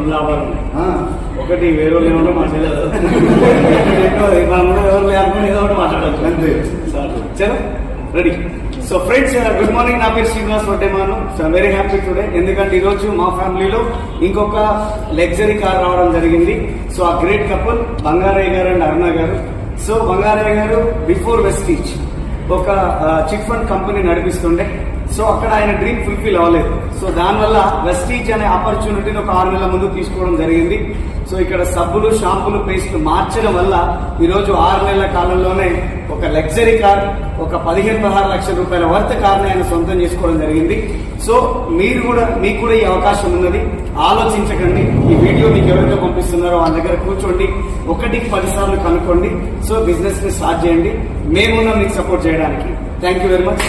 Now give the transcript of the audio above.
రెండు లాభాలు ఉన్నాయి. ఒకటి వేరే వాళ్ళు ఏమన్నా మాట్లాడలేదు, మనం కూడా ఎవరు లేకుండా ఏదో ఒకటి మాట్లాడచ్చు అంతే. చలో ready. So friends, good morning. నా పేరు Srinivas Vaddemanu. So very happy today, ఎందుకంటే ఈరోజు మా ఫ్యామిలీలో ఇంకొక లగ్జరీ కార్ రావడం జరిగింది. సో ఆ గ్రేట్ కపుల్ బంగారయ్య గారు అండ్ అరుణ గారు. సో బంగారయ్య గారు బిఫోర్ వెస్టీజ్ ఒక చిట్ ఫండ్ కంపెనీ నడిపిస్తుండే. సో అక్కడ ఆయన డ్రీమ్ ఫుల్ఫిల్ అవ్వలేదు. సో దానివల్ల వెస్టీజ్ అనే ఆపర్చునిటీని ఒక 6 నెలల ముందు తీసుకోవడం జరిగింది. సో ఇక్కడ సబ్బులు, షాంపులు, పేస్ట్లు మార్చడం వల్ల ఈరోజు 6 నెలల కాలంలోనే ఒక లగ్జరీ కార్, ఒక 15-16 లక్షల రూపాయల వర్త్ కార్ని ఆయన సొంతం చేసుకోవడం జరిగింది. సో మీకు కూడా ఈ అవకాశం ఉన్నది. ఆలోచించకండి. ఈ వీడియో మీకు ఎవరితో పంపిస్తున్నారో వాళ్ళ దగ్గర కూర్చోండి, 1కి 10 సార్లు కనుక్కోండి. సో బిజినెస్ ని స్టార్ట్ చేయండి. మేమున్నాం మీకు సపోర్ట్ చేయడానికి. Thank you very much.